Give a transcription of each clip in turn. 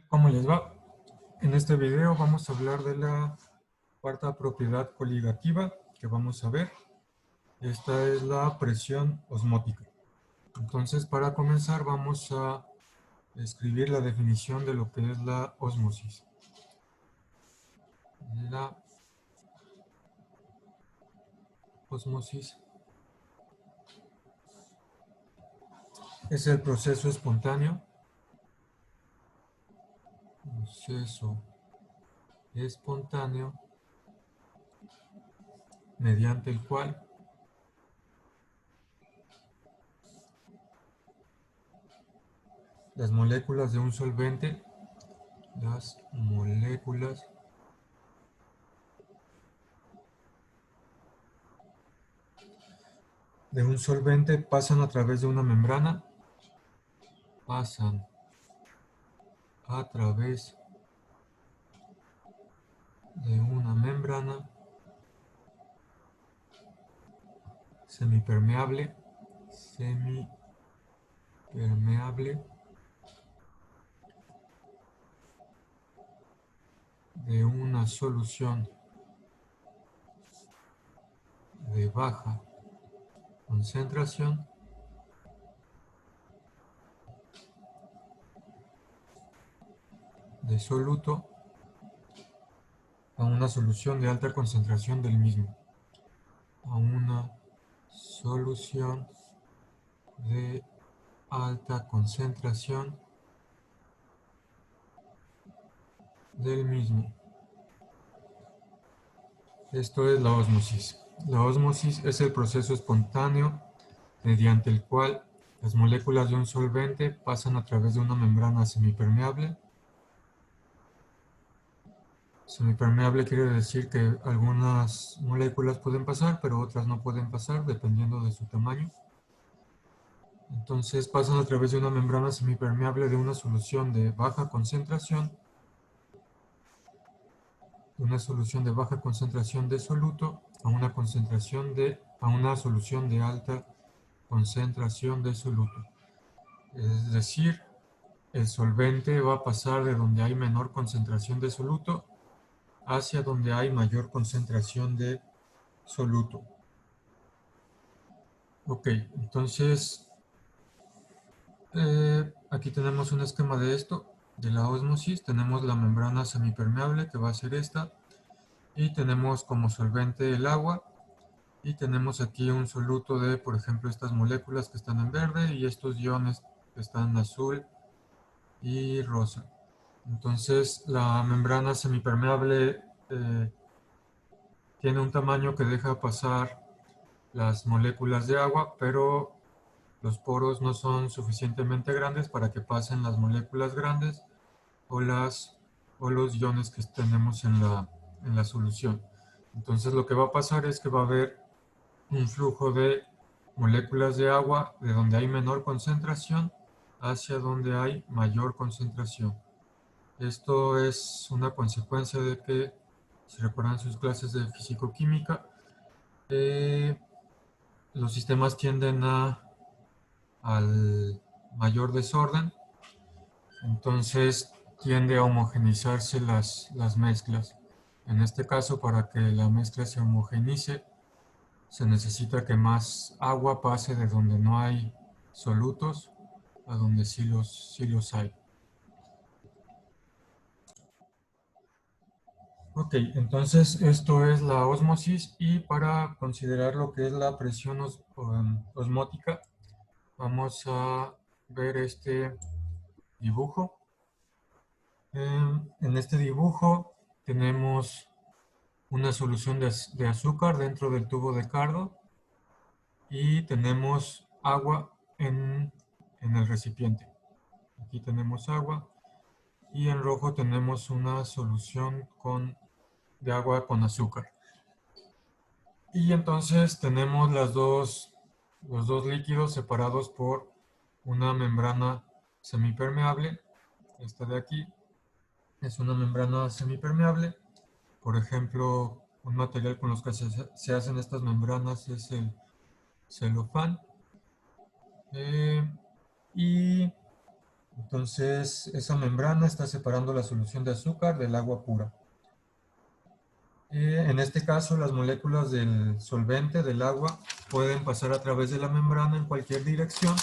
¿Cómo les va? En este video vamos a hablar de la cuarta propiedad coligativa que vamos a ver. Esta es la presión osmótica. Entonces, para comenzar vamos a escribir la definición de lo que es la ósmosis. La ósmosis es el proceso espontáneo mediante el cual las moléculas de un solvente pasan a través de una membrana, semipermeable de una solución de baja concentración de soluto a una solución de alta concentración del mismo. Esto es la ósmosis. La ósmosis es el proceso espontáneo mediante el cual las moléculas de un solvente pasan a través de una membrana semipermeable. Semipermeable quiere decir que algunas moléculas pueden pasar, pero otras no pueden pasar, dependiendo de su tamaño. Entonces pasan a través de una membrana semipermeable de una solución de baja concentración, de soluto a una solución de alta concentración de soluto. Es decir, el solvente va a pasar de donde hay menor concentración de soluto hacia donde hay mayor concentración de soluto. Ok, entonces aquí tenemos un esquema de esto, de la ósmosis. Tenemos la membrana semipermeable, que va a ser esta, y tenemos como solvente el agua, y tenemos aquí un soluto de, por ejemplo, estas moléculas que están en verde y estos iones que están en azul y rosa. Entonces la membrana semipermeable tiene un tamaño que deja pasar las moléculas de agua, pero los poros no son suficientemente grandes para que pasen las moléculas grandes o los iones que tenemos en la solución. Entonces lo que va a pasar es que va a haber un flujo de moléculas de agua de donde hay menor concentración hacia donde hay mayor concentración. Esto es una consecuencia de que, si recuerdan sus clases de fisicoquímica, los sistemas tienden al mayor desorden, entonces tiende a homogeneizarse las mezclas. En este caso, para que la mezcla se homogeneice, se necesita que más agua pase de donde no hay solutos a donde sí los hay. Ok, entonces esto es la ósmosis, y para considerar lo que es la presión osmótica, vamos a ver este dibujo. En este dibujo tenemos una solución de azúcar dentro del tubo de Cardo y tenemos agua en el recipiente. Aquí tenemos agua y en rojo tenemos una solución de agua con azúcar. Y entonces tenemos los dos líquidos separados por una membrana semipermeable. Esta de aquí es una membrana semipermeable. Por ejemplo, un material con los que se hacen estas membranas es el celofán. Y Entonces, esa membrana está separando la solución de azúcar del agua pura. En este caso, las moléculas del solvente, del agua, pueden pasar a través de la membrana en cualquier dirección,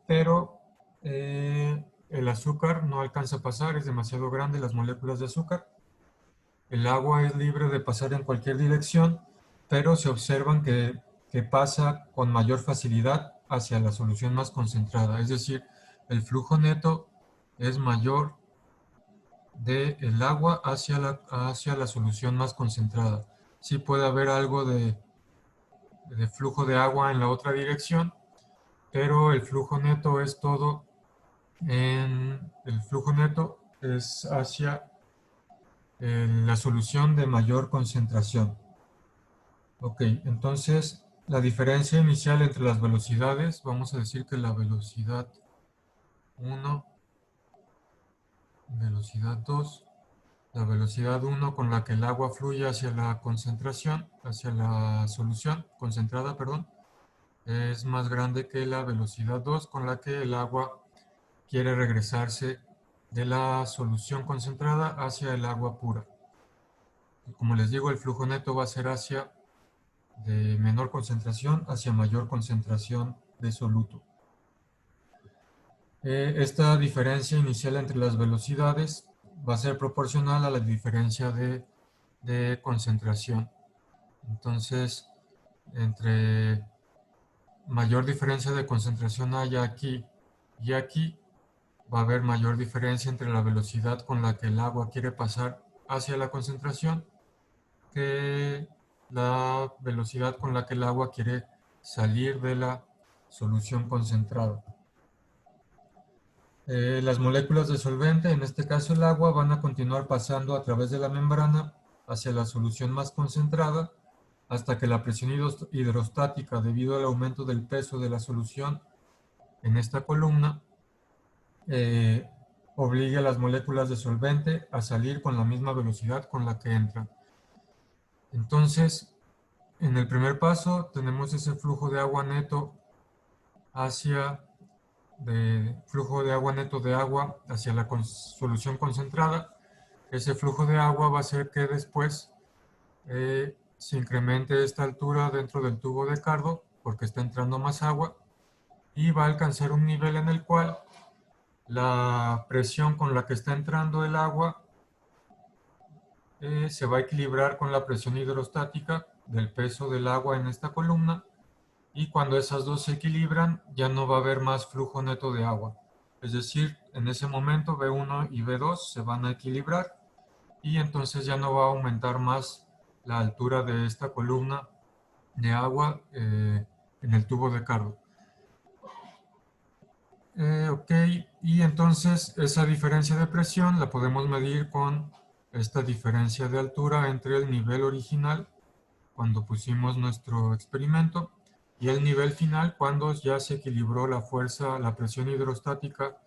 pero el azúcar no alcanza a pasar, es demasiado grande las moléculas de azúcar. El agua es libre de pasar en cualquier dirección, pero se observan que pasa con mayor facilidad hacia la solución más concentrada. Es decir, el flujo neto es mayor del agua hacia la solución más concentrada. Sí puede haber algo de flujo de agua en la otra dirección, pero el flujo neto es todo el flujo neto es hacia la solución de mayor concentración. Ok, entonces la diferencia inicial entre las velocidades, vamos a decir que la velocidad 1, velocidad 2, la velocidad 1 con la que el agua fluye hacia la concentración, hacia la solución concentrada, perdón, es más grande que la velocidad 2 con la que el agua quiere regresarse de la solución concentrada hacia el agua pura. Y como les digo, el flujo neto va a ser hacia de menor concentración hacia mayor concentración de soluto. Esta diferencia inicial entre las velocidades va a ser proporcional a la diferencia de concentración. Entonces, entre mayor diferencia de concentración haya aquí y aquí, va a haber mayor diferencia entre la velocidad con la que el agua quiere pasar hacia la concentración que la velocidad con la que el agua quiere salir de la solución concentrada. Las moléculas de solvente, en este caso el agua, van a continuar pasando a través de la membrana hacia la solución más concentrada hasta que la presión hidrostática, debido al aumento del peso de la solución en esta columna, obligue a las moléculas de solvente a salir con la misma velocidad con la que entran. Entonces, en el primer paso tenemos ese flujo de agua neto flujo de agua neto de agua hacia la solución concentrada. Ese flujo de agua va a hacer que después se incremente esta altura dentro del tubo de cardo porque está entrando más agua y va a alcanzar un nivel en el cual la presión con la que está entrando el agua se va a equilibrar con la presión hidrostática del peso del agua en esta columna, y cuando esas dos se equilibran ya no va a haber más flujo neto de agua. Es decir, en ese momento B1 y B2 se van a equilibrar y entonces ya no va a aumentar más la altura de esta columna de agua en el tubo de cardo. Ok, y entonces esa diferencia de presión la podemos medir con esta diferencia de altura entre el nivel original cuando pusimos nuestro experimento y el nivel final cuando ya se equilibró la fuerza, la presión hidrostática,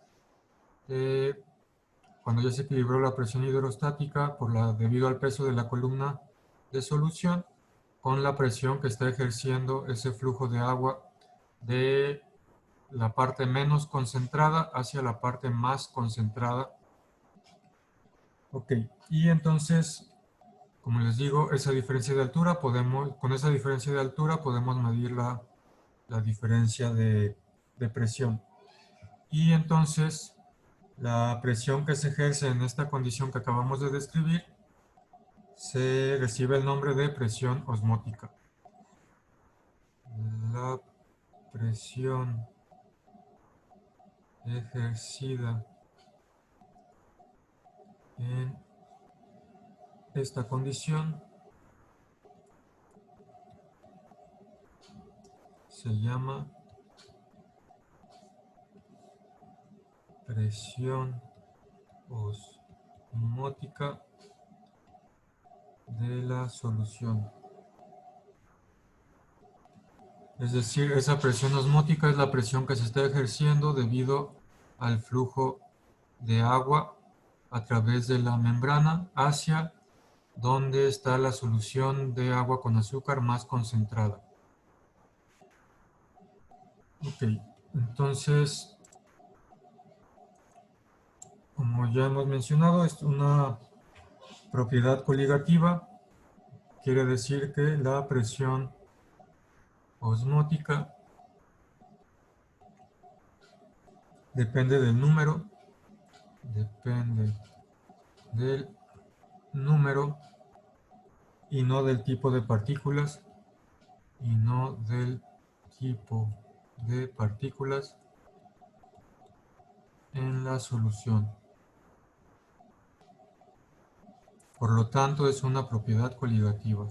cuando ya se equilibró la presión hidrostática debido al peso de la columna de solución con la presión que está ejerciendo ese flujo de agua de la parte menos concentrada hacia la parte más concentrada. Ok, y entonces, como les digo, esa diferencia de altura con esa diferencia de altura podemos medir la diferencia de presión. Y entonces, la presión que se ejerce en esta condición que acabamos de describir se recibe el nombre de presión osmótica. La presión ejercida en esta condición se llama presión osmótica de la solución. Es decir, esa presión osmótica es la presión que se está ejerciendo debido al flujo de agua a través de la membrana hacia donde está la solución de agua con azúcar más concentrada. Ok, entonces Como ya hemos mencionado, es una propiedad coligativa. Quiere decir que la presión osmótica depende del número y no del tipo de partículas en la solución. Por lo tanto, es una propiedad coligativa.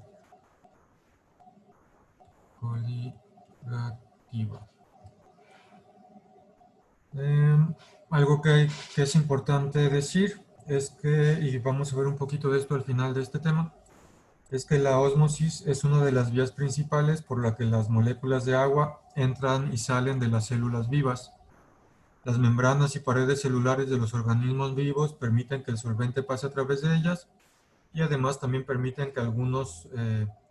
Algo que es importante decir es que, y vamos a ver un poquito de esto al final de este tema, es que la ósmosis es una de las vías principales por la que las moléculas de agua entran y salen de las células vivas. Las membranas y paredes celulares de los organismos vivos permiten que el solvente pase a través de ellas y además también permiten que algunos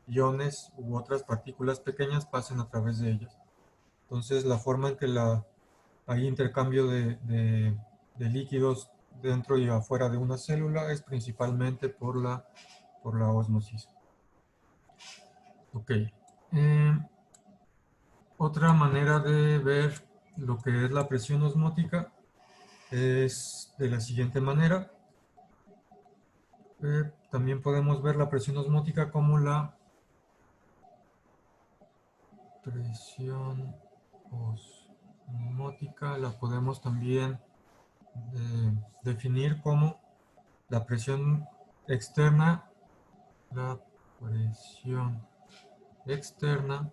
iones u otras partículas pequeñas pasen a través de ellas. Entonces, la forma en que hay intercambio de líquidos dentro y afuera de una célula es principalmente por la ósmosis. Ok. Otra manera de ver lo que es la presión osmótica es de la siguiente manera. También podemos ver la presión osmótica como la presión osmótica, la podemos también definir como la presión externa, la presión externa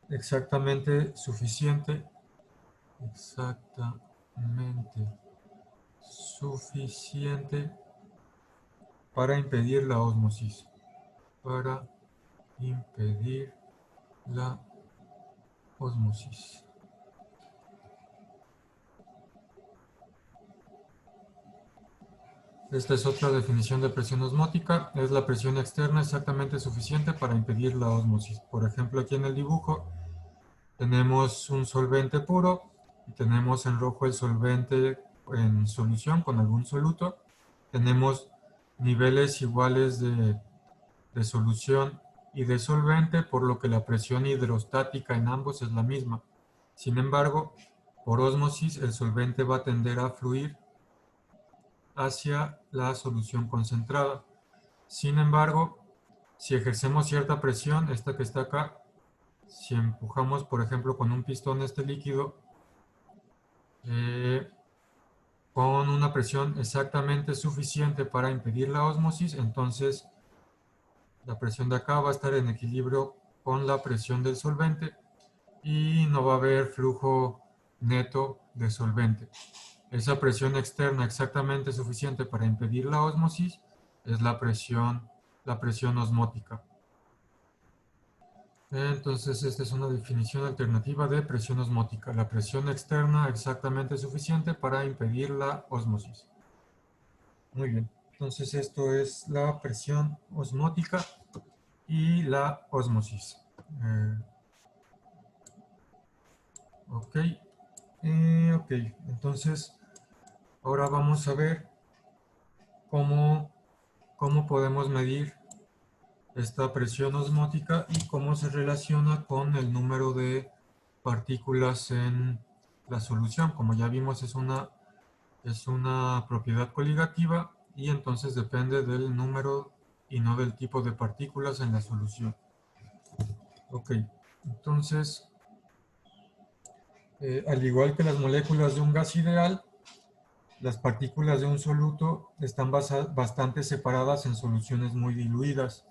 exactamente suficiente para impedir la ósmosis, para impedir la ósmosis. Esta es otra definición de presión osmótica, es la presión externa exactamente suficiente para impedir la ósmosis. Por ejemplo, aquí en el dibujo tenemos un solvente puro y tenemos en rojo el solvente en solución con algún soluto. Tenemos niveles iguales de solución y de solvente, por lo que la presión hidrostática en ambos es la misma. Sin embargo, por ósmosis el solvente va a tender a fluir hacia la solución concentrada. Sin embargo, si ejercemos cierta presión, esta que está acá, si empujamos, por ejemplo, con un pistón este líquido, con una presión exactamente suficiente para impedir la ósmosis, entonces la presión de acá va a estar en equilibrio con la presión del solvente y no va a haber flujo neto de solvente. Esa presión externa exactamente suficiente para impedir la ósmosis es la presión osmótica. Entonces, esta es una definición alternativa de presión osmótica. La presión externa exactamente suficiente para impedir la ósmosis. Muy bien. Entonces, esto es la presión osmótica y la ósmosis. Ok. Ok. Entonces, ahora vamos a ver cómo podemos medir esta presión osmótica y cómo se relaciona con el número de partículas en la solución. Como ya vimos, es una propiedad coligativa y entonces depende del número y no del tipo de partículas en la solución. Ok, entonces, al igual que las moléculas de un gas ideal, las partículas de un soluto están bastante separadas en soluciones muy diluidas.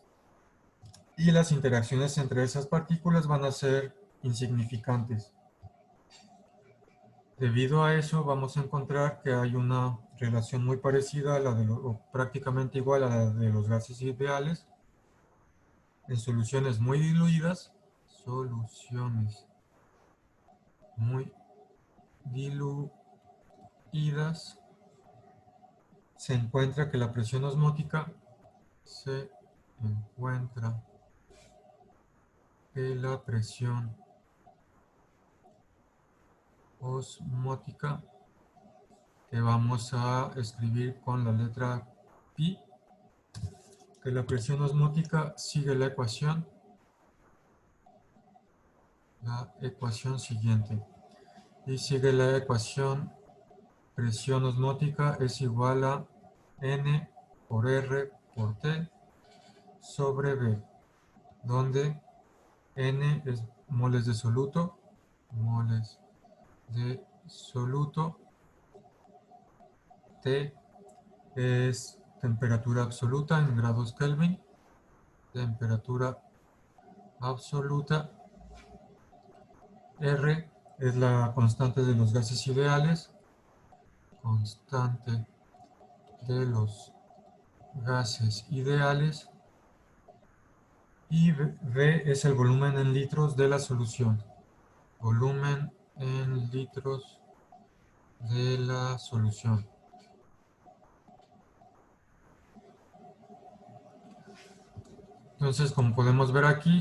Y las interacciones entre esas partículas van a ser insignificantes. Debido a eso vamos a encontrar que hay una relación muy parecida a la o prácticamente igual a la de los gases ideales en soluciones muy diluidas, se encuentra que la presión osmótica que vamos a escribir con la letra pi, que la presión osmótica sigue la ecuación siguiente. Y sigue la ecuación: presión osmótica es igual a N por R por T sobre B, donde N es moles de soluto, T es temperatura absoluta en grados Kelvin, temperatura absoluta, R es la constante de los gases ideales, constante de los gases ideales, y V es el volumen en litros de la solución. Volumen en litros de la solución. Entonces, como podemos ver aquí,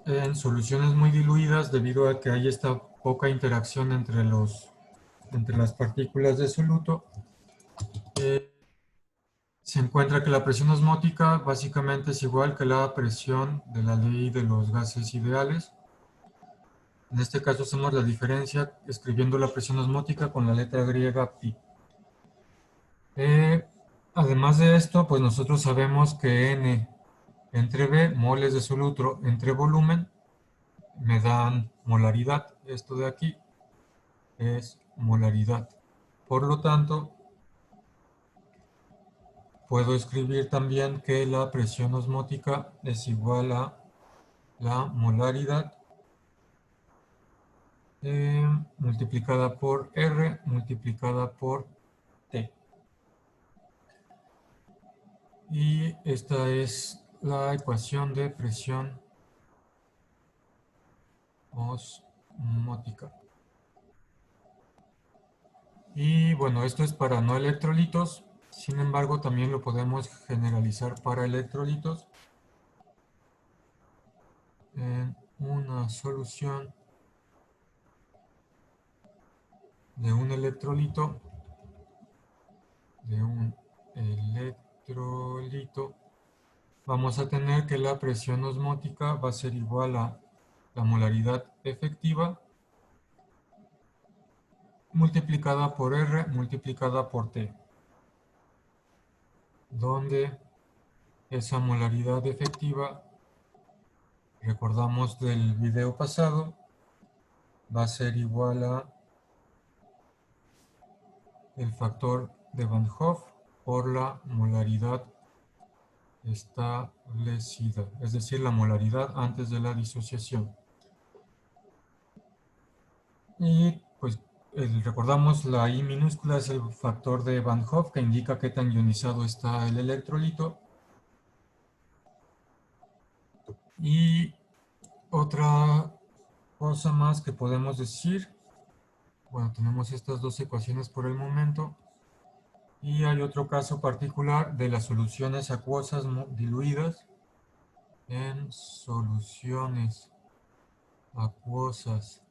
en soluciones muy diluidas, debido a que hay esta poca interacción entre las partículas de soluto, se encuentra que la presión osmótica básicamente es igual que la presión de la ley de los gases ideales. En este caso hacemos la diferencia escribiendo la presión osmótica con la letra griega pi. Además de esto, pues nosotros sabemos que N entre B, moles de soluto entre volumen, me dan molaridad. Esto de aquí es molaridad. Por lo tanto, puedo escribir también que la presión osmótica es igual a la molaridad multiplicada por R multiplicada por T. Y esta es la ecuación de presión osmótica. Y bueno, esto es para no electrolitos. Sin embargo, también lo podemos generalizar para electrolitos. En una solución de un electrolito, vamos a tener que la presión osmótica va a ser igual a la molaridad efectiva multiplicada por R multiplicada por T, donde esa molaridad efectiva, recordamos del video pasado, va a ser igual a el factor de Van Hoff por la molaridad establecida, es decir, la molaridad antes de la disociación. Y pues recordamos, la I minúscula es el factor de Van Hoff que indica qué tan ionizado está el electrolito. Y otra cosa más que podemos decir, bueno, tenemos estas dos ecuaciones por el momento. Y hay otro caso particular de las soluciones acuosas diluidas. En soluciones acuosas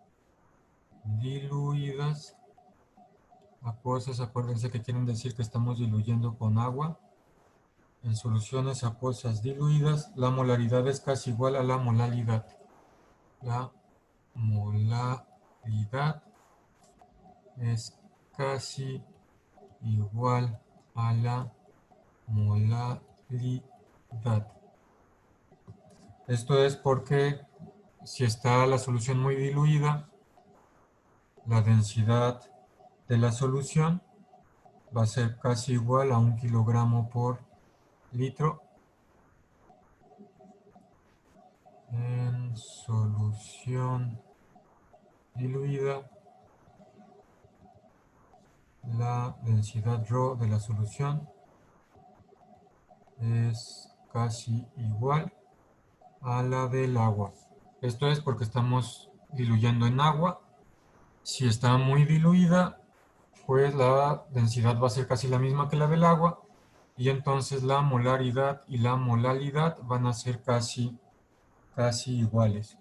diluidas, acuosas, acuérdense que quieren decir que estamos diluyendo con agua. En soluciones acuosas diluidas, la molaridad es casi igual a la molalidad. La molaridad es casi igual a la molalidad. Esto es porque si está la solución muy diluida, la densidad de la solución va a ser casi igual a 1 kilogramo por litro. En solución diluida, la densidad ρ de la solución es casi igual a la del agua. Esto es porque estamos diluyendo en agua. Si está muy diluida, pues la densidad va a ser casi la misma que la del agua, y entonces la molaridad y la molalidad van a ser casi iguales.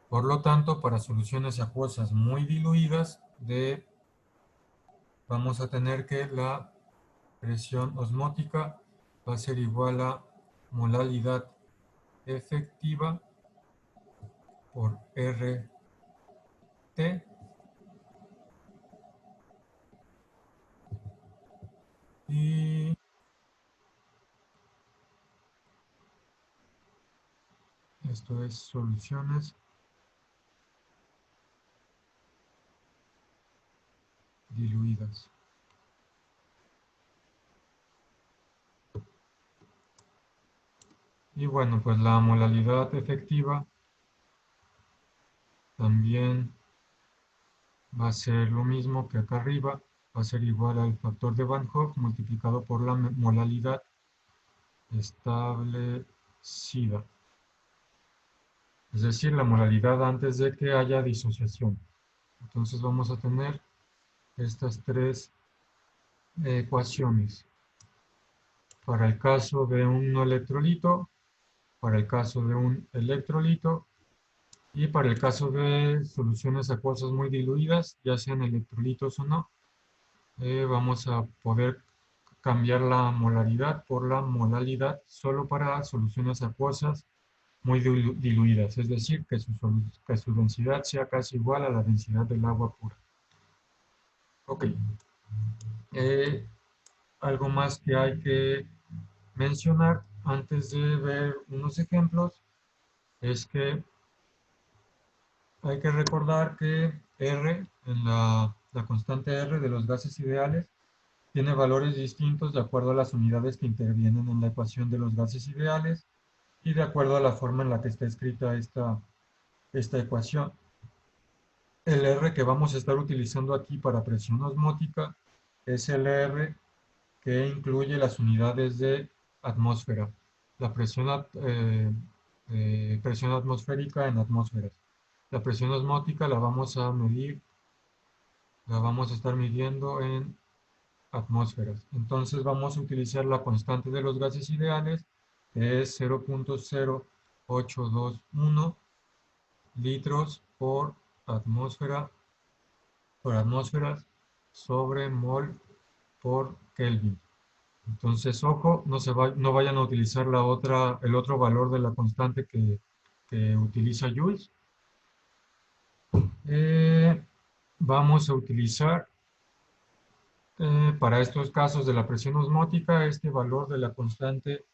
Por lo tanto, para soluciones acuosas muy diluidas de vamos a tener que la presión osmótica va a ser igual a molalidad efectiva por RT, y esto es soluciones diluidas. Y bueno, pues la molalidad efectiva también va a ser lo mismo que acá arriba, va a ser igual al factor de Van Hoff multiplicado por la molalidad establecida, es decir, la molalidad antes de que haya disociación. Entonces vamos a tener estas tres ecuaciones. Para el caso de un no electrolito, para el caso de un electrolito y para el caso de soluciones acuosas muy diluidas, ya sean electrolitos o no, vamos a poder cambiar la molaridad por la molalidad solo para soluciones acuosas muy diluidas, es decir, que su densidad sea casi igual a la densidad del agua pura. Ok. Eh, Algo más que hay que mencionar antes de ver unos ejemplos es que hay que recordar que R, en la constante R de los gases ideales, tiene valores distintos de acuerdo a las unidades que intervienen en la ecuación de los gases ideales y de acuerdo a la forma en la que está escrita esta ecuación. El R que vamos a estar utilizando aquí para presión osmótica es el R que incluye las unidades de atmósfera, la presión atmosférica en atmósferas. La presión osmótica la vamos a medir, la vamos a estar midiendo en atmósferas. Entonces vamos a utilizar la constante de los gases ideales, que es 0.0821 litros atmósfera, por atmósferas sobre mol por Kelvin. Entonces, ojo, no vayan a utilizar el otro valor de la constante que utiliza Jules. Vamos a utilizar para estos casos de la presión osmótica este valor de la constante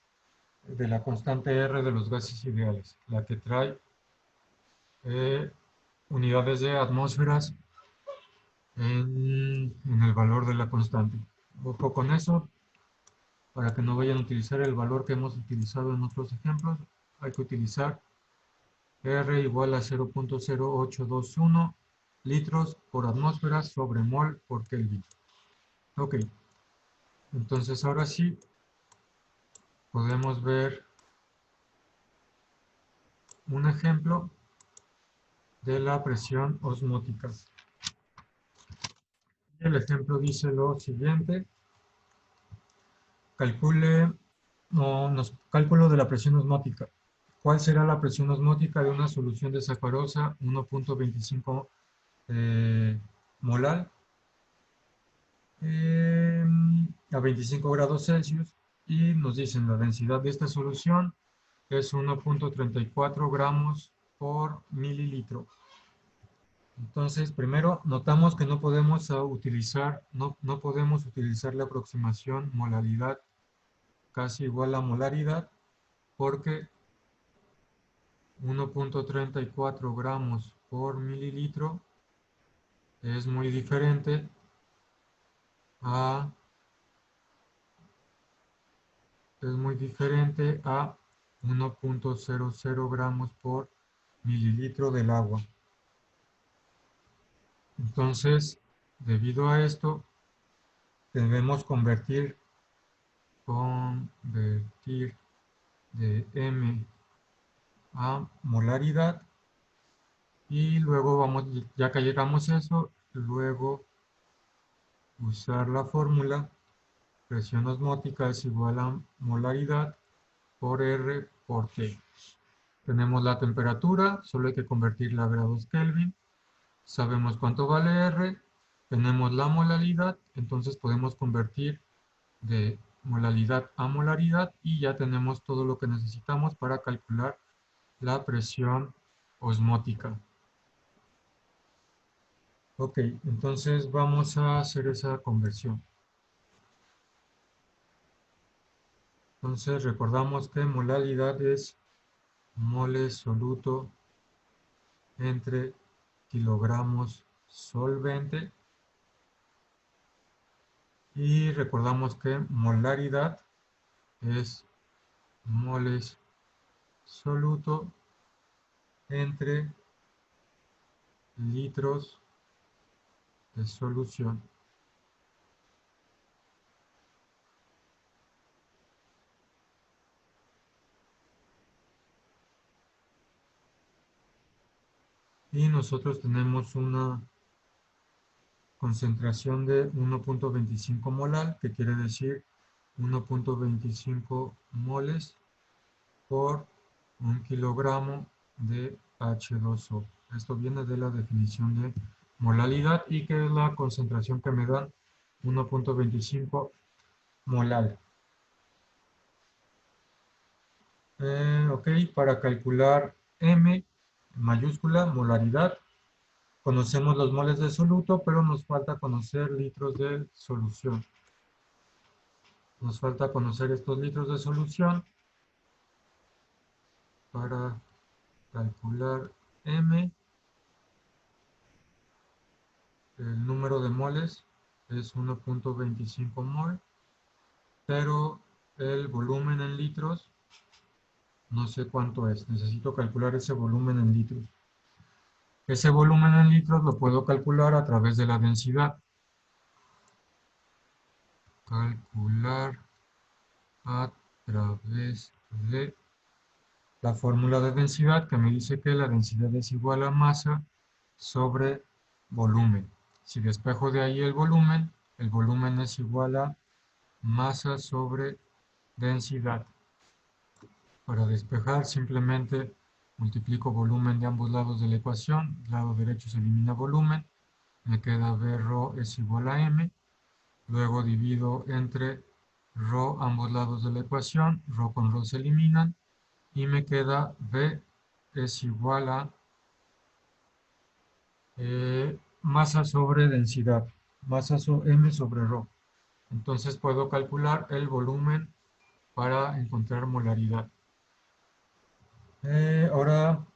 R de los gases ideales, la que trae eh, unidades de atmósferas en el valor de la constante. Ojo con eso, para que no vayan a utilizar el valor que hemos utilizado en otros ejemplos, hay que utilizar R igual a 0.0821 litros por atmósfera sobre mol por Kelvin. Ok, entonces ahora sí podemos ver un ejemplo de la presión osmótica. El ejemplo dice lo siguiente: calcule, cálculo de la presión osmótica. ¿Cuál será la presión osmótica de una solución de sacarosa 1.25 molar a 25 grados Celsius? Y nos dicen la densidad de esta solución es 1.34 gramos por mililitro. Entonces, primero notamos que no podemos utilizar la aproximación molaridad casi igual a molaridad, porque 1.34 gramos por mililitro es muy diferente a 1.00 gramos por mililitro del agua. Entonces, debido a esto, debemos convertir de M a molaridad y luego ya que llegamos a eso, luego usar la fórmula presión osmótica es igual a molaridad por R por T. Tenemos la temperatura, solo hay que convertirla a grados Kelvin. Sabemos cuánto vale R, tenemos la molaridad, entonces podemos convertir de molaridad a molaridad y ya tenemos todo lo que necesitamos para calcular la presión osmótica. Ok, entonces vamos a hacer esa conversión. Entonces recordamos que molaridad es moles soluto entre kilogramos solvente. Y recordamos que molaridad es moles soluto entre litros de solución. Y nosotros tenemos una concentración de 1.25 molar, que quiere decir 1.25 moles por un kilogramo de H2O. Esto viene de la definición de molaridad y que es la concentración que me dan 1.25 molar. Ok, para calcular M mayúscula, molaridad, conocemos los moles de soluto, pero nos falta conocer litros de solución. Nos falta conocer estos litros de solución para calcular M. El número de moles es 1.25 mol, pero el volumen en litros no sé cuánto es. Necesito calcular ese volumen en litros. Ese volumen en litros lo puedo calcular a través de la densidad. Calcular a través de la fórmula de densidad que me dice que la densidad es igual a masa sobre volumen. Si despejo de ahí el volumen es igual a masa sobre densidad. Para despejar simplemente multiplico volumen de ambos lados de la ecuación. Del lado derecho se elimina volumen. Me queda V rho es igual a M. Luego divido entre rho ambos lados de la ecuación. Rho con rho se eliminan. Y me queda V es igual a masa sobre densidad. M sobre rho. Entonces puedo calcular el volumen para encontrar molaridad. Ahora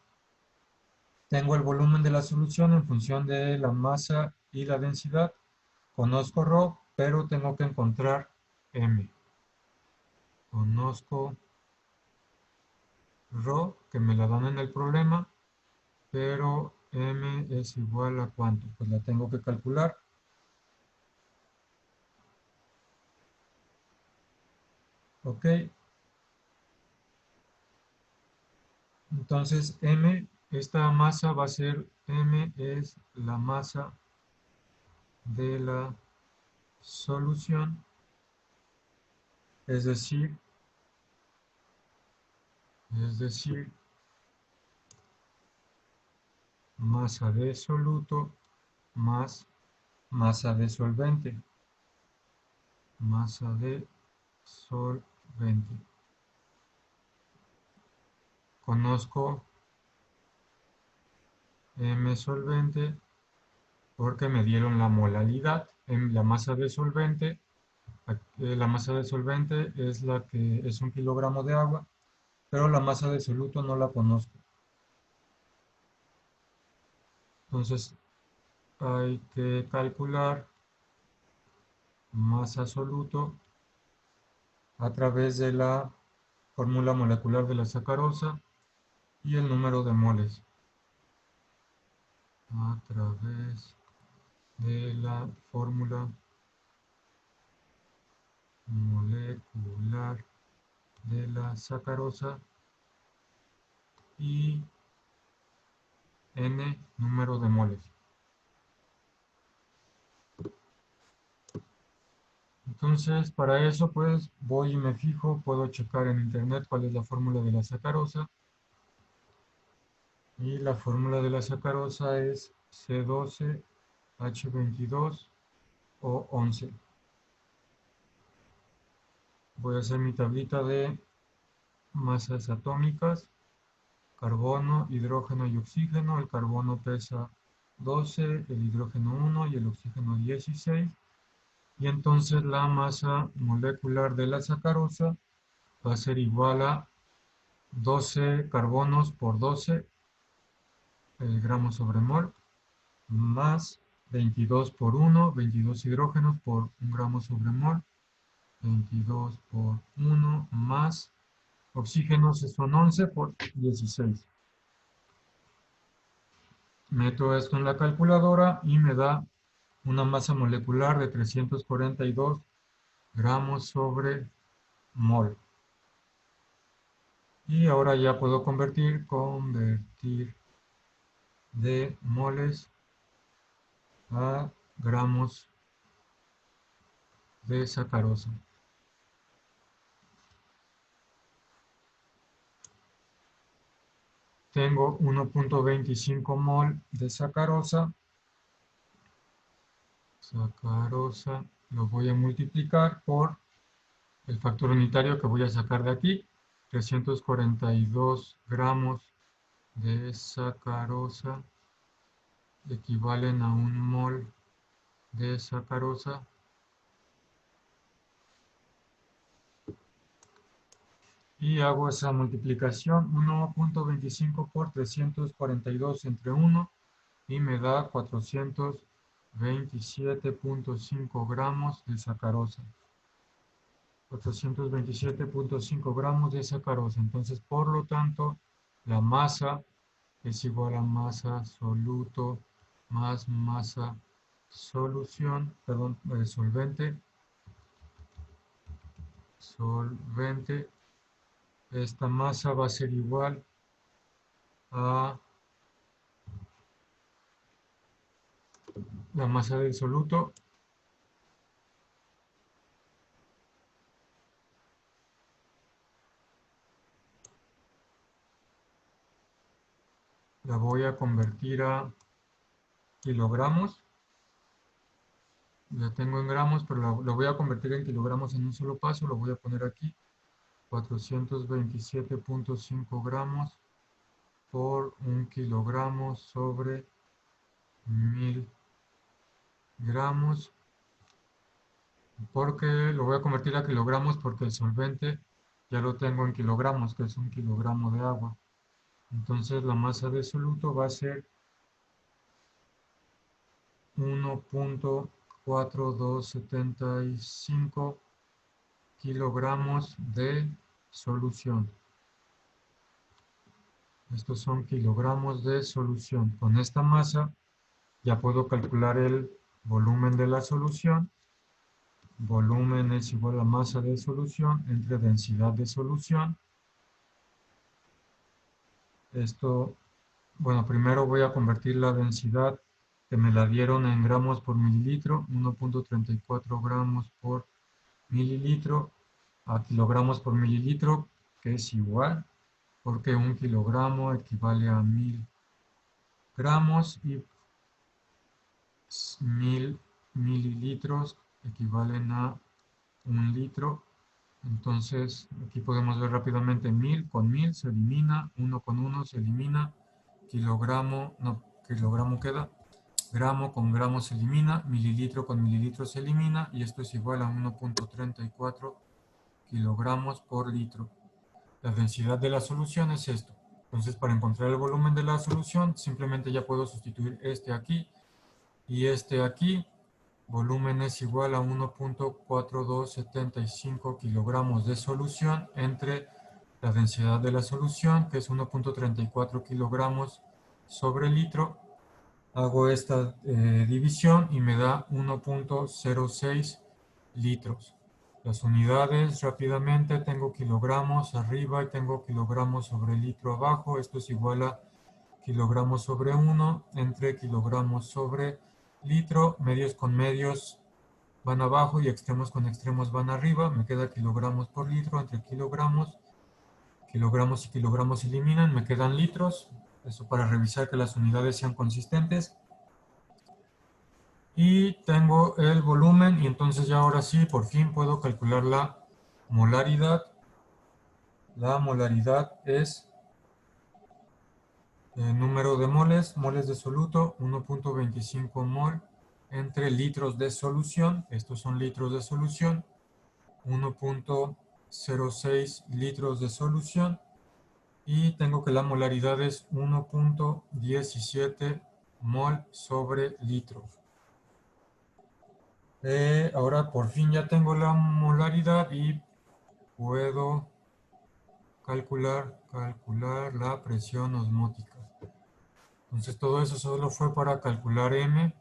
tengo el volumen de la solución en función de la masa y la densidad. Conozco rho, pero tengo que encontrar M. Conozco rho, que me la dan en el problema, pero M es igual a ¿cuánto? Pues la tengo que calcular. Ok. Entonces esta masa va a ser, M es la masa de la solución, es decir, masa de soluto más masa de solvente. Masa de solvente. Conozco M solvente porque me dieron la molaridad. En la masa de solvente, la masa de solvente es la que es 1 kilogramo de agua, pero la masa de soluto no la conozco. Entonces hay que calcular masa soluto a través de la fórmula molecular de la sacarosa y el número de moles. A través de la fórmula molecular de la sacarosa y N número de moles. Entonces, para eso, pues, voy y me fijo, puedo checar en internet cuál es la fórmula de la sacarosa. Y la fórmula de la sacarosa es C12 H22 o 11. Voy a hacer mi tablita de masas atómicas, carbono, hidrógeno y oxígeno. El carbono pesa 12, el hidrógeno 1 y el oxígeno 16. Y entonces la masa molecular de la sacarosa va a ser igual a 12 carbonos por 12 gramos sobre mol, más 22 por 1, 22 hidrógenos por 1 gramo sobre mol, 22 por 1 más oxígenos son 11 por 16. Meto esto en la calculadora y me da una masa molecular de 342 gramos sobre mol. Y ahora ya puedo convertir de moles a gramos de sacarosa. Tengo 1.25 mol de sacarosa. Sacarosa lo voy a multiplicar por el factor unitario que voy a sacar de aquí. 342 gramos de sacarosa equivalen a 1 mol de sacarosa. Y hago esa multiplicación, 1.25 por 342 entre 1, y me da 427.5 gramos de sacarosa. 427.5 gramos de sacarosa. Entonces, por lo tanto, la masa es igual a masa soluto más masa solución, perdón, solvente. Esta masa va a ser igual a la masa del soluto la voy a convertir a kilogramos. La tengo en gramos, pero lo voy a convertir en kilogramos en un solo paso. Lo voy a poner aquí. 427.5 gramos por 1 kilogramo sobre 1000 gramos. Porque lo voy a convertir a kilogramos porque el solvente ya lo tengo en kilogramos, que es 1 kilogramo de agua. Entonces la masa de soluto va a ser 1.4275 kilogramos de solución. Estos son kilogramos de solución. Con esta masa ya puedo calcular el volumen de la solución. Volumen es igual a masa de solución entre densidad de solución. Esto, bueno, primero voy a convertir la densidad que me la dieron en gramos por mililitro, 1.34 gramos por mililitro, a kilogramos por mililitro, que es igual, porque 1 kilogramo equivale a 1000 gramos y 1000 mililitros equivalen a 1 litro. Entonces, aquí podemos ver rápidamente 1000 con 1000 se elimina, 1 con 1 se elimina, kilogramo, no, kilogramo queda, gramo con gramo se elimina, mililitro con mililitro se elimina, y esto es igual a 1.34 kilogramos por litro. La densidad de la solución es esto. Entonces, para encontrar el volumen de la solución, simplemente ya puedo sustituir este aquí y este aquí. Volumen es igual a 1.4275 kilogramos de solución entre la densidad de la solución, que es 1.34 kilogramos sobre litro. Hago esta división y me da 1.06 litros. Las unidades rápidamente, tengo kilogramos arriba y tengo kilogramos sobre litro abajo. Esto es igual a kilogramos sobre 1 entre kilogramos sobre litro. Medios con medios van abajo y extremos con extremos van arriba. Me queda kilogramos por litro entre kilogramos. Kilogramos y kilogramos se eliminan, me quedan litros. Eso para revisar que las unidades sean consistentes. Y tengo el volumen y entonces ya ahora sí, por fin puedo calcular la molaridad. La molaridad es el número de moles de soluto, 1.25 mol entre litros de solución. Estos son litros de solución. 1.06 litros de solución. Y tengo que la molaridad es 1.17 mol sobre litro. Ahora por fin ya tengo la molaridad y puedo calcular la presión osmótica. Entonces todo eso solo fue para calcular M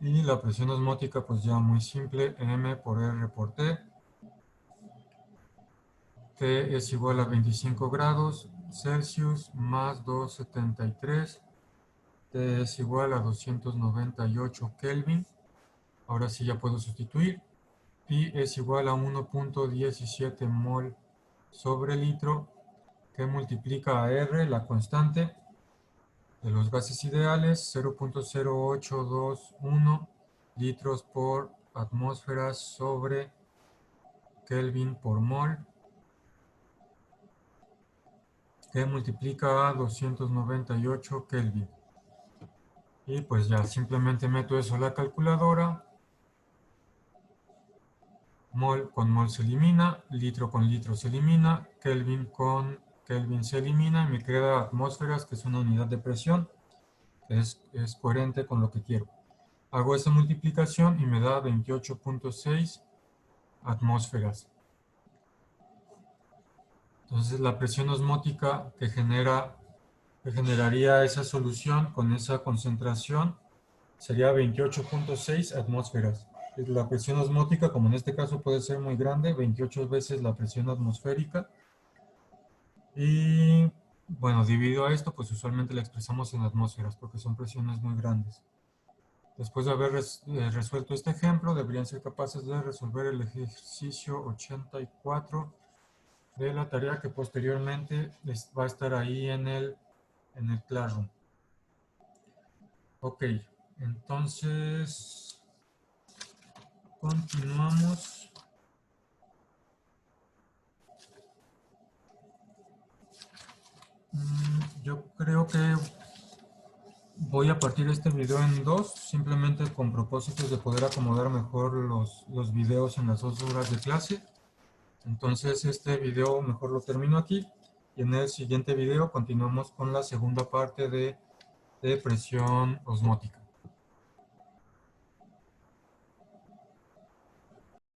y la presión osmótica pues ya muy simple, M por R por T. T es igual a 25 grados Celsius más 273. T es igual a 298 Kelvin. Ahora sí ya puedo sustituir. Pi es igual a 1.17 mol sobre litro, que multiplica a R, la constante de los gases ideales, 0.0821 litros por atmósfera sobre Kelvin por mol, que multiplica a 298 Kelvin. Y pues ya simplemente meto eso a la calculadora. Mol con mol se elimina, litro con litro se elimina, Kelvin con Kelvin se elimina y me queda atmósferas, que es una unidad de presión. Es coherente con lo que quiero. Hago esa multiplicación y me da 28.6 atmósferas. Entonces la presión osmótica que generaría esa solución con esa concentración sería 28.6 atmósferas. La presión osmótica, como en este caso puede ser muy grande, 28 veces la presión atmosférica. Y bueno, debido a esto, pues usualmente la expresamos en atmósferas porque son presiones muy grandes. Después de haber resuelto este ejemplo, deberían ser capaces de resolver el ejercicio 84 de la tarea que posteriormente va a estar ahí en el Classroom. Ok, entonces continuamos. Yo creo que voy a partir este video en dos, simplemente con propósitos de poder acomodar mejor los videos en las 2 horas de clase. Entonces este video mejor lo termino aquí y en el siguiente video continuamos con la segunda parte de presión osmótica.